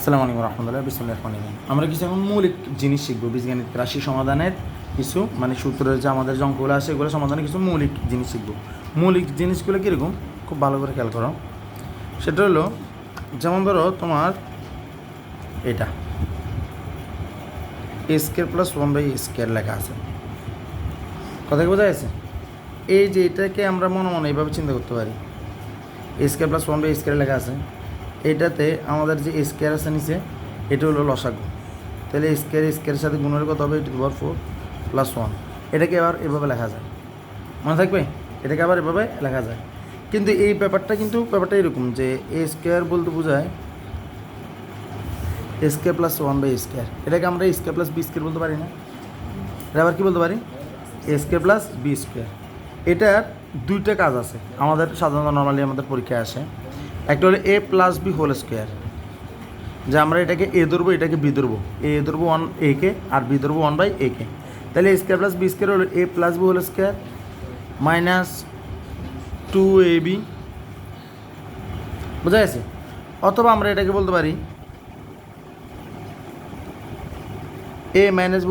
আসসালামু আলাইকুম রহমতুল্লাহ বিসমিল্লাহির রহমানির রহিম। আমরা কিছু এখন মৌলিক জিনিস শিখবো বীজগণিত রাশি সমাধানের কিছু সূত্রের যে আমাদের যে অঙ্কগুলো আছে এগুলো সমাধানের কিছু মৌলিক জিনিস শিখবো। মৌলিক জিনিসগুলো কীরকম খুব ভালো করে খেয়াল করো। সেটা হলো যেমন ধরো তোমার এটা এ স্কোয়ার প্লাস 1/a² লেখা আছে, কথা কি বোঝা গেছে? এই যে এটাকে আমরা মনে মনে এইভাবে চিন্তা করতে পারি, এ স্কোয়ার প্লাস 1/a² লেখা আছে, এটাতে আমাদের যে স্কোয়ার আছে নিচে এটা হলো লসাগু, তাহলে স্কোয়ারের সাথে গুণের কত হবে? 4 + 1। এটাকে আবার এভাবে লেখা যায়, মনে থাকবে? এটাকে আবার এভাবে লেখা যায়। কিন্তু এই ব্যাপারটা এরকম যে এ স্কোয়ার বলতে বোঝায় এ স্কোয়ার প্লাস 1/a²। এটাকে আমরা এ স্কোয়ার প্লাস b² বলতে পারি না? এটা আবার কী বলতে পারি? এ স্কোয়ার প্লাস b²। এটার দুইটা কাজ আছে আমাদের সাধারণত নর্মালি আমাদের পরীক্ষায় আসে। একটা হলো a + b² যে আমরা এটাকে এ ধরবো, এটাকে বি ধরবো, এ ধরবো 1a আর বি ধরবো 1/a। তাহলে a² + b² হলো a + b² - 2ab, বোঝা গেছে? অথবা আমরা এটাকে বলতে পারি a - b²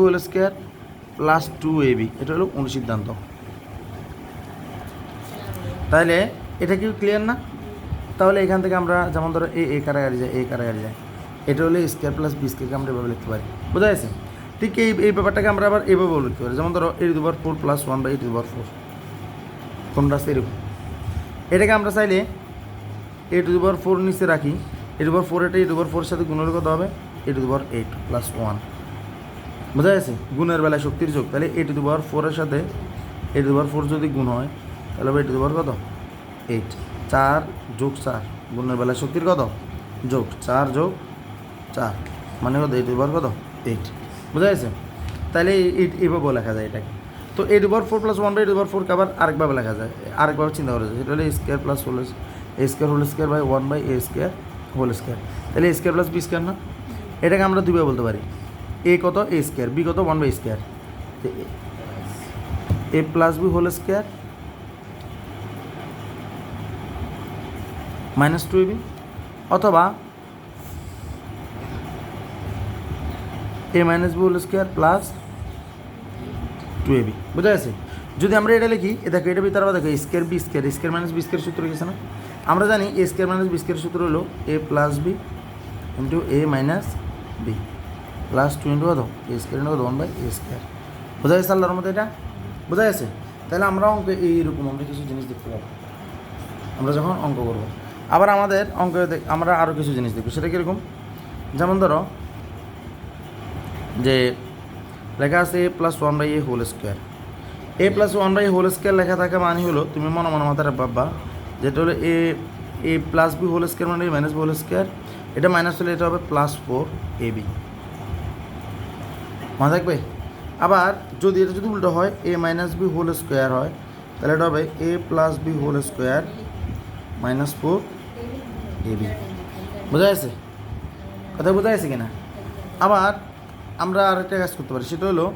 + 2ab। এটা হলো অনুসিদ্ধান্ত। তাহলে এটা কি ক্লিয়ার না? তাহলে এখান থেকে আমরা যেমন ধরো এ কারাগারি যায়, এটা হলো a² + b² আমরা এভাবে লিখতে পারি, বোঝা গেছে? ঠিক এই ব্যাপারটাকে আমরা আবার এভাবেও লিখতে পারি, যেমন ধরো a⁴ + 1/a⁴ কোনটা আছে এরকম। এটাকে আমরা চাইলে a⁴ নিচে রাখি, a⁴ এটা a⁴ সাথে গুণের কত হবে? a⁴ + 1, বোঝা গেছে? গুণের বেলায় শক্তির যোগ, তাহলে a⁴ এর সাথে a⁴ যদি গুণ হয় তাহলে হবে a⁴ কত? 8। 4 + 4 গুণের বেলায় শক্তির কত? যোগ 4 + 4 মানে কত? a⁴ কত? 8, বোঝা গেছে? তাহলে এইভাবেও লেখা যায় এটাকে। তো a⁴ + 1/a⁴ আবার আরেকভাবে লেখা যায়, আরেকভাবে চিন্তা করা যায়, সেটা হলো a² + 1/a², তাহলে a² + b² না? এটাকে আমরা দুইভাবে বলতে পারি, a কত? a², b কত? 1/a², a + b² - 2ab, অথবা a - b² + 2ab, বোঝা গেছে? যদি আমরা এটা লিখি, দেখো এটা ভিতরে আবার দেখো a² b² b² সূত্র গেছে না? আমরা জানি a² - b² সূত্র হলো a + b × a - b + 2 × কত? a² কত? 1/a², বোঝা গেছে? আল্লাহর মতো এটা বোঝা গেছে? তাহলে আমরা অঙ্কে এইরকম আমরা কিছু জিনিস দেখতে পাবো আমরা যখন অঙ্ক করবো। আবার আমাদের অঙ্কে আমরা আরও কিছু জিনিস দেখবো, সেটা কীরকম? যেমন ধরো যে লেখা আছে a + 1/a², a + 1/a² লেখা থাকা মানে হলো তুমি মনে মনে মাথাটা ভাববা যেটা হলো a + b² মানে a - b², এটা মাইনাস হলে এটা হবে +4ab, মনে থাকবে? আবার যদি এটা যদি উল্টো হয় a - b² হয় তাহলে এটা হবে a + b² - 4ab, বোঝা গেছে? কথা বোঝা গেছে কিনা? আবার আমরা আরেকটা কাজ করতে পারি, সেটা হলো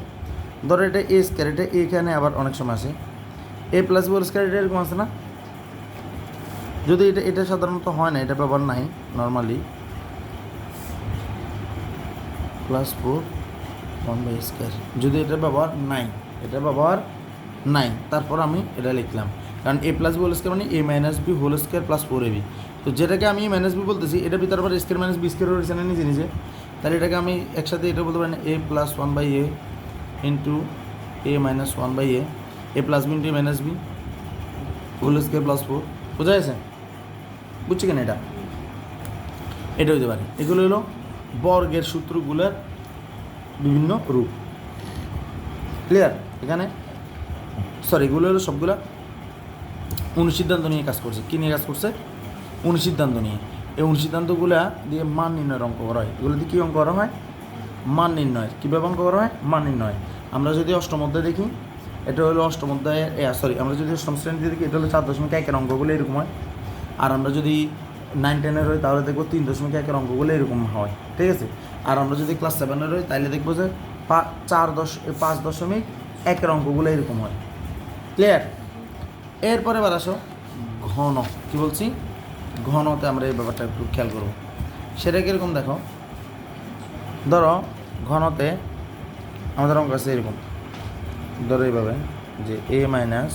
ধরো এটা a², এটা এখানে আবার অনেক সময় আসে a + b² এটা এরকম আছে না? যদি এটা সাধারণত হয় না, এটা ব্যবহার নাই নর্মালি, +4 1/a², যদি এটা ব্যবহার নাই, তারপর আমি এটা লিখলাম, কারণ a + b² মানে a - b² + 4ab। তো যেটাকে আমি a - b বলতেছি, এটা ভিতরে আবার a² - b² রয়েছে না নিজে, তাহলে এটাকে আমি একসাথে এটা বলতে পারি না a + 1/a × a - 1/a, a + b × a - b² + 4, বোঝা গেছে? বুঝছি কেন? এটা হতে পারে। এগুলো হলো বর্গের সূত্রগুলোর বিভিন্ন রূপ, ক্লিয়ার? এখানে এগুলো হলো সবগুলা অনুসিদ্ধান্ত নিয়ে কাজ করছে। কী নিয়ে কাজ করছে? অনুসিদ্ধান্ত নিয়ে। এই অনুসিদ্ধান্তগুলা দিয়ে মান নির্ণয়ের অঙ্ক করা হয়। এগুলো দিয়ে কী অঙ্ক করা হয়? মান নির্ণয়ের। কীভাবে অঙ্ক করা হয়? মান নির্ণয়। আমরা যদি অষ্টম অধ্যায় দেখি, এটা হলো অষ্টম অধ্যায়ে আমরা যদি অষ্টম শ্রেণীতে দেখি, এটা হলো 4.1 অঙ্কগুলো এরকম হয়। আর আমরা যদি 9, 10-এর হই তাহলে দেখবো 3.1 অঙ্কগুলো এরকম হয়, ঠিক আছে? আর আমরা যদি ক্লাস 7-এর হই তাহলে দেখবো যে 5.1 অঙ্কগুলো এরকম হয়, ক্লিয়ার? এরপরে এবার আসো ঘন। কী বলছি? ঘনতে আমরা এই ব্যাপারটা একটু খেয়াল করবো। সেটা কীরকম দেখো, ধরো ঘনতে আমাদের অঙ্ক আছে এরকম, ধরো এইভাবে যে এ মাইনাস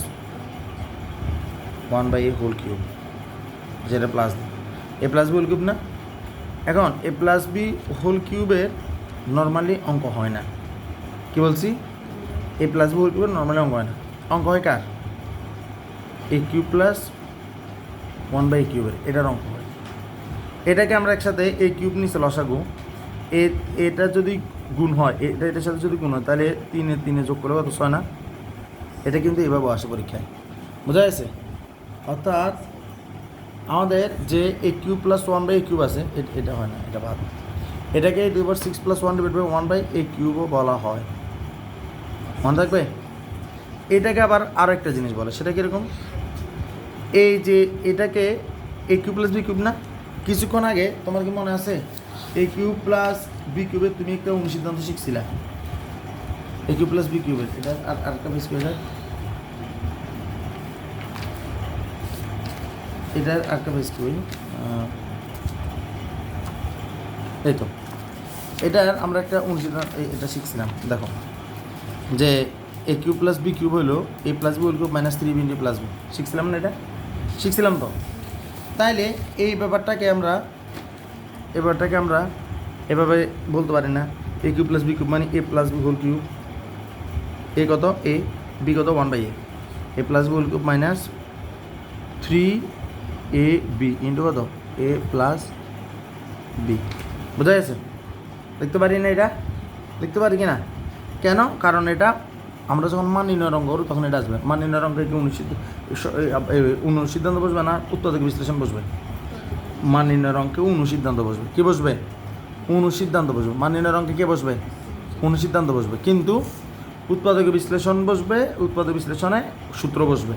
1/a হোল কিউব, যেটা প্লাস বি, এ প্লাস বি হোল কিউব না। এখন এ প্লাস বি হোল কিউবের নর্মালি অঙ্ক হয় না। কি বলছি? এ প্লাস বি হোল কিউবের নর্মালি অঙ্ক হয় না। অঙ্ক হয় কার? এ কিউব প্লাস 1/a কিউবের, এটার অঙ্ক হয়। এটাকে আমরা একসাথে এ কিউব নিচে লসাগু, এটা যদি গুণ হয়, এটার সাথে যদি গুণ হয়, তাহলে 3 যোগ করে কত? 6 না? এটা কিন্তু এভাবে আসে পরীক্ষায়, বোঝা গেছে? অর্থাৎ আমাদের যে A cube plus 1/a cube আছে, এটা হয় না, এটা বাদ। এটাকে 2/6 + 1/1/a কিউবও বলা হয়, মনে থাকবে? এটাকে আবার আরও একটা জিনিস বলে, সেটা কীরকম? এই যে এটাকে এ কিউব প্লাস বি কিউব না, কিছুক্ষণ আগে তোমার কি মনে আছে এ কিউব প্লাস বি কিউবের তুমি একটা অনুসিদ্ধান্ত শিখছিলা, এ কিউব প্লাস বি কিউবের। এটা আর একটা বেশ করে এটার আরেকটা বেশ করি, এই তো এটার আমরা একটা অনুসিদ্ধান্ত এটা শিখছিলাম। দেখো যে A cube plus B cube হলো A plus B whole cube minus 3b plus B, শিখছিলাম না? এটা শিখছিলাম তো। তাইলে এই ব্যাপারটাকে আমরা এভাবে বলতে পারি না, A cube plus B cube মানে A plus B whole cube, A কত? এ, বি কত? 1/a, A plus B whole cube minus 3ab into কত? A plus B. বোঝা গেছে? লিখতে পারি না? এটা লিখতে পারি কি না? কেন? কারণ এটা আমরা যখন মান নির্ণয়ের অঙ্ক করি তখন এটা আসবে। মান নির্ণয়ের অঙ্কে কি অনুসিদ্ধান্ত বসবে না উৎপাদক বিশ্লেষণ বসবে? মান নির্ণয়ের অঙ্কে অনুসিদ্ধান্ত বসবে। কি বসবে? অনুসিদ্ধান্ত বসবে। মান নির্ণয়ের অঙ্কে কে বসবে? অনুসিদ্ধান্ত বসবে। কিন্তু উৎপাদক বিশ্লেষণ বসবে, উৎপাদক বিশ্লেষণে সূত্র বসবে।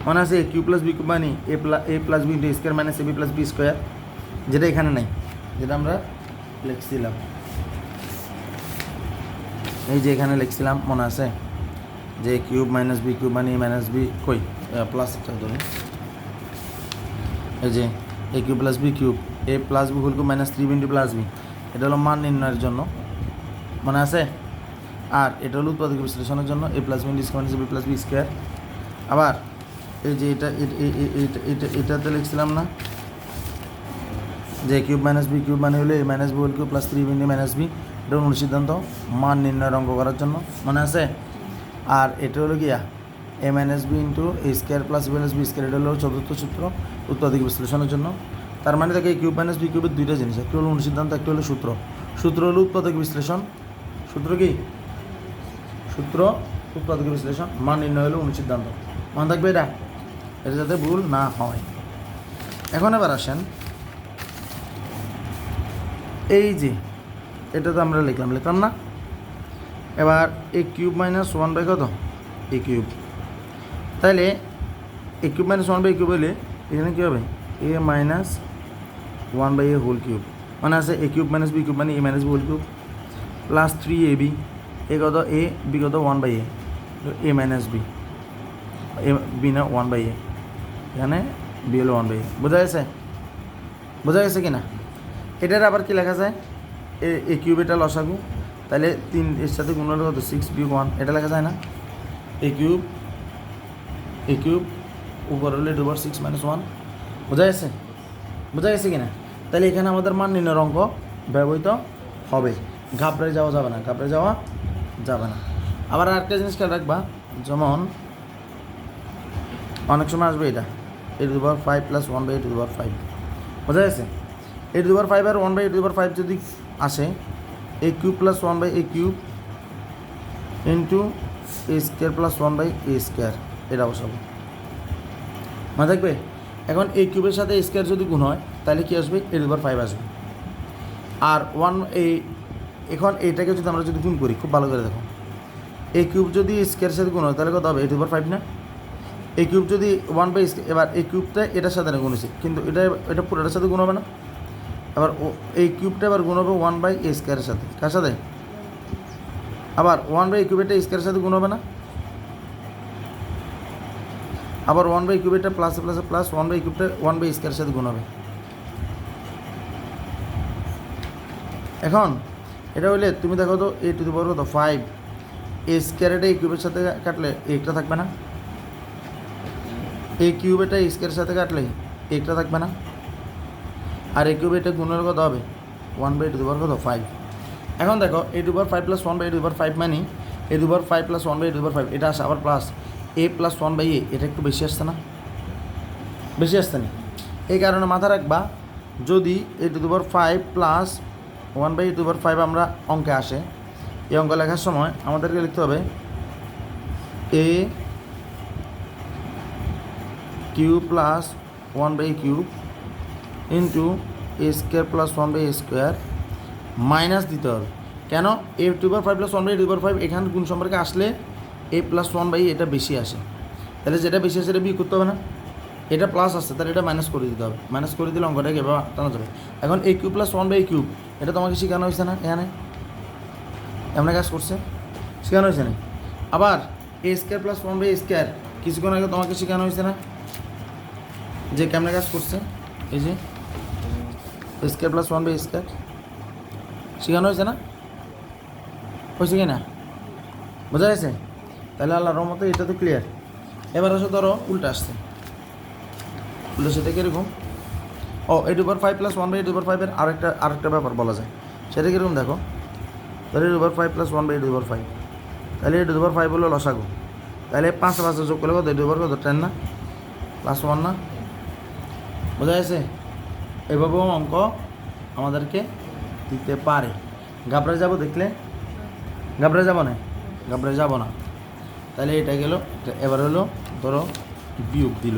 মনে আছে A cube plus B cube মানে A plus B into square minus A B plus B square, যেটা এখানে নাই, যেটা আমরা লিখছিলাম, এই যে এখানে লিখছিলাম, মনে আছে যে কিউব মাইনাস বি কিউব মানে মাইনাস বি কই প্লাস ধরুন, এই যে A cube plus B cube A plus B whole cube minus 3b plus B, এটা হলো মান নির্ণয়ের জন্য, মনে আছে? আর এটা হলো উৎপাদক বিশ্লেষণের জন্য A plus B into square minus B plus B square. আবার এই যে এটাতে লিখছিলাম না যে কিউব মাইনাস বি কিউব মানে হলো A minus B whole cube plus 3b minus B, এটা অনুসিদ্ধান্ত মান নির্ণয়ের অঙ্ক করার জন্য, মনে আছে? আর এটা হলো গিয়া A minus B into A square plus B plus B square, এটা হলো চতুর্থ সূত্র উৎপাদক বিশ্লেষণের জন্য। তার মানে দেখে কিউব মাইনাস বি কিউবের দুইটা জিনিস, একটা হলো অনুসিদ্ধান্ত, একটা হলো সূত্র। সূত্র হলো উৎপাদক বিশ্লেষণ, সূত্র কি? সূত্র উৎপাদক বিশ্লেষণ, মান নির্ণয় হলো অনুসিদ্ধান্ত। মনে থাকবে এটা যাতে ভুল না হয়। এখন এবার আসেন, এই যে এটা তো আমরা লিখলাম না, এবার এ কিউব মাইনাস 1/, কত? এ কিউব। তাহলে এ কিউব মাইনাস 1/a কিউব হলে এখানে কী হবে? এ মাইনাস 1/a হোল কিউব, মানে আছে A cube minus B cube মানে A minus B whole cube plus 3ab, A কত? এ, বি কত? 1/a, A minus B, A B না 1/a, এখানে বি হলো 1/a। বোঝা গেছে? বোঝা গেছে কি না? এটার আবার কি লেখা যায়? এ কিউব, এটা লসাগু, তাহলে 3 এর সাথে গুণ হলে কত? 6 বিয়োগ 1, এটা লেখা যায় না? এ কিউব উপর হলে 2/6 - 1। বোঝা গেছে? বোঝা গেছে কি না? তাহলে এখানে আমাদের মান নির্ণয়ের অঙ্ক ব্যবহৃত হবে, ঘাবড়ে যাওয়া যাবে না। আবার আরেকটা জিনিস খেয়াল রাখবা, যেমন অনেক সময় আসবে এটা a⁵ + 1/a⁵। বোঝা গেছে? a⁵ আর 1/a⁵ যদি আসে, A cube plus 1/a cube into A square plus 1/a square, এটা বসাবো, মনে থাকবে? এখন এ কিউবের সাথে স্কোয়ার যদি গুণ হয় তাহলে কী আসবে? a⁵ আসবে। আর এখন এইটাকে যদি আমরা গুণ করি, খুব ভালো করে দেখো, এ কিউব যদি স্কোয়ারের সাথে গুণ হয় তাহলে কত হবে? a⁵ না? এ কিউব যদি 1/, এবার এই কিউবটা এটার সাথে না গুণ হয়েছে, কিন্তু এটা পুরোটার সাথে গুণ হবে না। আবার এই কিউবটা এবার গুণ হবে 1/a স্কোয়ারের সাথে, কার সাথে? আবার 1/a কিউবেরটা স্কোয়ারের সাথে গুণ হবে না, আবার 1/a কিউবেরটা প্লাস 1/a কিউবটা 1/a স্কোয়ারের সাথে গুণ হবে। এখন এটা হইলে তুমি দেখো তো এ টু দি পাওয়ার কত 5 এ স্কোয়ার এটা এ কিউবের সাথে কাটলে একটা থাকবে না, এ কিউব এটা স্কোয়ারের সাথে কাটলে একটা থাকবে না, আর এ কিউব এটা গুণের কত হবে 1 বাই এ টু দি পাওয়ার কত 5। এখন দেখো A to the power 5 plus 1 by A to the power 5 মানে A to the power 5 plus 1 by A to the power 5 এটা আসে আবার plus A plus 1 by A, এটা একটু বেশি আসছে না, বেশি আসছে না। এই কারণে মাথা রাখবা যদি A to the power 5 plus 1 by A to the power 5 আমরা অঙ্কে আসে, এই অঙ্ক লেখার সময় আমাদেরকে লিখতে হবে a cube plus 1 by cube into A square plus 1 by square minus দিতে হবে। কেন a to the power 5 plus 1 by A to the power 5 এখানে গুণ সম্পর্কে আসলে এ প্লাস 1 বাই এটা বেশি আসে, তাহলে যেটা বেশি আসে এটা বিয়োগ করতে হবে না, এটা প্লাস আসছে তাহলে এটা মাইনাস করে দিতে হবে, মাইনাস করে দিলে অঙ্কটাকে এভাবে টানা যাবে। এখন এ কিউব প্লাস 1 বাই কিউব এটা তোমাকে শেখানো হয়েছে না, এখানে এমন কাজ করছে, শেখানো হয়েছে না। আবার এ স্কোয়ার প্লাস 1 বাই স্কোয়ার কিছুক্ষণ আগে তোমাকে শেখানো হয়েছে না যে কেমনে কাজ করছে, এই যে স্কোয়ার প্লাস 1 বাই স্কোয়ার শেখানো হয়েছে না, হয়েছে কি না, বোঝা গেছে? তাহলে আল্লাহর রহমতে এটা তো ক্লিয়ার। এবার আসো ধরো উল্টা আসছে, উল্টা সেটা কীরকম, ও a to the power 5 plus 1 by A to the power 5 এর আরেকটা ব্যাপার বলা যায়, সেটা কীরকম দেখো, তাহলে a to the power 5 plus 1 by A to the power 5, তাহলে এ টু দি পাওয়ার 5 হলো লসাগু, তাহলে 5 যোগ করলে কত এ টু দি পাওয়ার কত 10 না, প্লাস 1 না, বোঝা গেছে? এভাবেও অঙ্ক আমাদেরকে দিতে পারে। ঘাবড়ে যাব দেখলে, ঘাবড়ে যাব না, ঘাবড়ে যাব না। তাহলে এটা গেল, এবার হলো ধরো বিয়োগ দিল,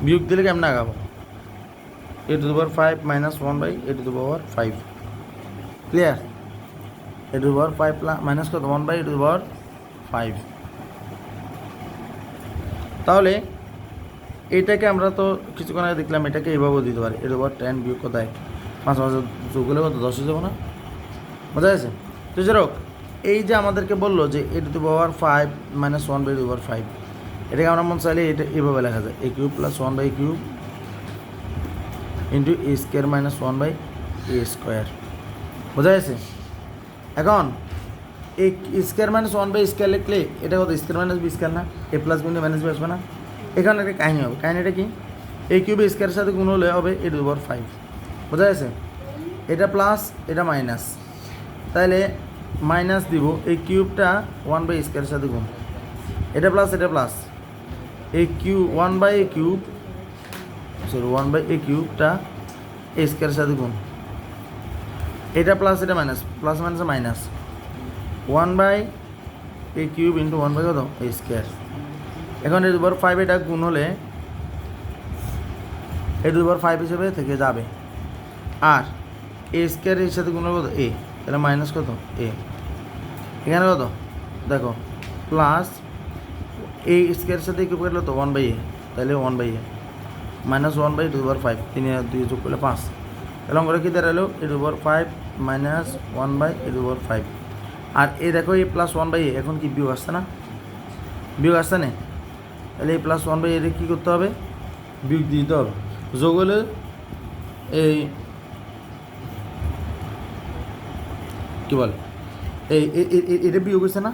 বিয়োগ দিলে কেমন আগাবো, a to the power 5 minus 1 by A to the power 5, clear? A to the power 5 minus কত 1 by A to the power 5। তাহলে এটাকে আমরা তো কিছুক্ষণ আগে দেখলাম, এটাকে এইভাবেও দিতে পারি, এ টু দি পাওয়ার 10 বিয়োগ কত 5 যোগ করলে কত 10 হয়ে যাবো না, বোঝা গেছে? তো যাই এই যে আমাদেরকে বললো যে a to the power 5 minus 1 by A to the power 5, এটাকে আমরা মন চাইলে এটা এভাবে লেখা যায় a cube plus 1 by cube into A square minus 1 by a square, বোঝা গেছে? এখন এই স্কোয়ার মাইনাস 1 বাই স্কোয়ার লিখলে এটা কত স্কোয়ার মাইনাস বি স্কোয়ার না, এ প্লাস বি মাইনাস বি আসবে না, এখানে একটা কাহিনী হবে, কাহিনীটা কি, এ কিউব স্কোয়ারের সাথে গুণ হলে হবে এ টু দি পাওয়ার 5, বোঝা গেছে? এটা প্লাস এটা মাইনাস, তাহলে মাইনাস দিব এই কিউবটা 1 বাই স্কোয়ারের সাথে গুণ, এটা প্লাস এই cube 1 by a cube, sorry 1 by a কিউবটা এ স্কোয়ারের সাথে গুণ, এটা প্লাস এটা minus, plus minus minus 1 by a cube into 1 by কত এ স্কোয়ার। এখন এ টু দি পাওয়ার 5 এটা গুণ হলে এ টু দি পাওয়ার 5 হিসেবে থেকে যাবে, আর এ স্কোয়ারের সাথে গুণ কত এ, তাহলে মাইনাস কত এ, এখানে কত দেখো প্লাস এ স্কোয়ারের সাথে কিউব কাটলে তো 1 বাই এ, তাহলে 1 by a minus 1 by A to the power 5, 3 আর 2 যোগ করলে 5, তাহলে অঙ্কটা কী দাঁড়ালো a to the power 5 minus 1 by A to the power 5, আর এ দেখো এ প্লাস 1 বাই এ এখন কি বিয়োগ আসছে না, বিয়োগ আসছে না, তাহলে এই প্লাস 1 বাই এর কী করতে হবে বিয়োগ দিতে হবে, যোগ হলে এই কী বলে এই এটা বিয়োগ হচ্ছে না,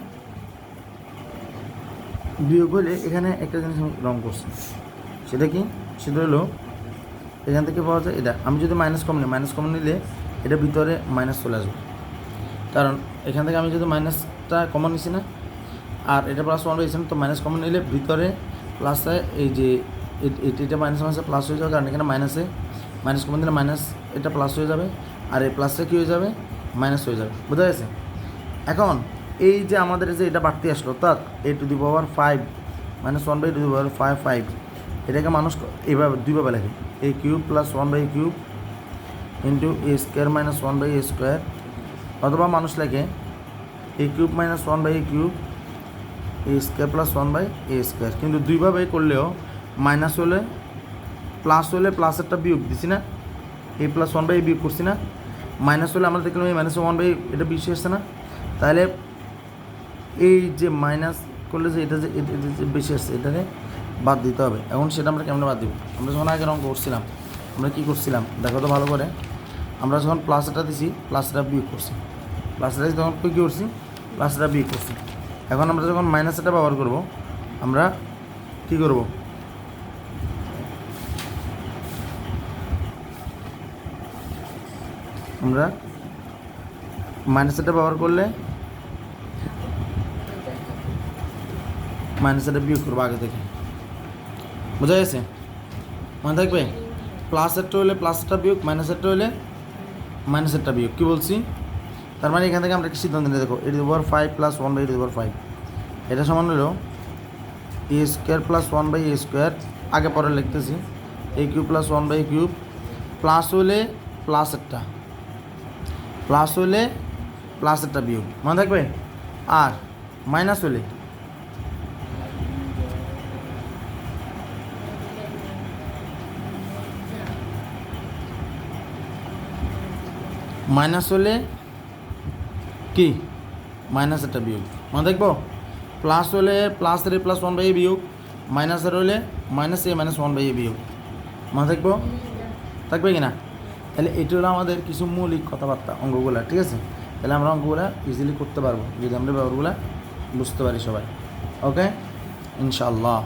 বিয়োগ হলে এখানে একটা জিনিস আমি রং করছি, সেটা কি, সেটা হলো এখান থেকে পাওয়া যায় এটা, আমি যদি মাইনাস কমন নিলে এটা ভিতরে মাইনাস চলে আসবে, কারণ এখান থেকে আমি যদি মাইনাসটা কমন নিছি না, আর এটা প্লাস 1 বাই তো মাইনাস কমন নিলে ভিতরে প্লাস এই যে এটা মাইনাস মাইনাসে প্লাস হয়ে যাবে, কারণ এখানে মাইনাস কমন দিলে মাইনাস এটা প্লাস হয়ে যাবে, আর এই প্লাসটা কী হয়ে যাবে মাইনাস হয়ে যাবে, বোঝা গেছে? এখন এই যে আমাদের যে এটা বাড়তি আসলো তার a to the power 5 minus 1 by A to the power 5, এটাকে মানুষ এইভাবে দুইভাবে লেখে a cube plus 1 by cube into A square minus 1 by a square, অথবা মানুষ লেখে a cube minus 1 by a cube a square plus 1 by a square, কিন্তু দুইভাবে করলেও মাইনাস হলে প্লাস হলে প্লাসেরটা বিয়োগ দিছি না, এ প্লাস 1 বাই বিয়োগ করছি না, মাইনাস হলে আমরা দেখলাম এই মাইনাস 1 বাই এটা বেশি আসছে না, তাহলে এই যে মাইনাস করলে যে এটা যে বেশি আসছে এটাকে বাদ দিতে হবে। এখন সেটা আমরা কেমন বাদ দিব, আমরা যখন আগে অঙ্ক করছিলাম আমরা কী করছিলাম দেখো তো ভালো করে, আমরা যখন প্লাসটা দিছি প্লাসটা বিয়োগ করছি, প্লাসটা তখন কী করছি, প্লাসটা বিয়োগ করছি। এখন আমরা যখন মাইনাসটা ব্যবহার করব, আমরা কী করব, আমরা মাইনাসটা ব্যবহার করলে মাইনাসটা বিয়োগ করবো আগে থেকে। বোঝা গেছে? মনে থাকবে, প্লাসেরটা হলে প্লাসটা বিয়োগ, মাইনাসেরটা হলে মাইনাসেরটা বিয়োগ। কী বলছি? তার মানে এখান থেকে আমরা কি সিদ্ধান্ত নিয়ে দেখো, এটি ওভার 5 প্লাস 1/5, এটা সমান হলো এ স্কোয়ার প্লাস 1/a², আগে পরে লিখতেছি a³ প্লাস 1/3, প্লাস হলে প্লাসেরটা, প্লাস হলে প্লাসেরটা বিয়োগ, মনে থাকবে। আর মাইনাস হলে মাইনাস হলে কি, মাইনাসেরটা বিয়োগ, মনে থাকবো। প্লাস হলে প্লাসের a প্লাস 1/a বিয়োগ, মাইনাসের হলে মাইনাস a মাইনাস 1/a বিয়োগ, মনে থাকবো। থাকবে কি না? তাহলে এটি হলো আমাদের কিছু মৌলিক কথাবার্তা অঙ্কগুলো, ঠিক আছে? তাহলে আমরা অঙ্কগুলো ইজিলি করতে পারবো যদি আমরা ব্যাপারগুলো বুঝতে পারি সবাই। ওকে, ইনশাআল্লাহ।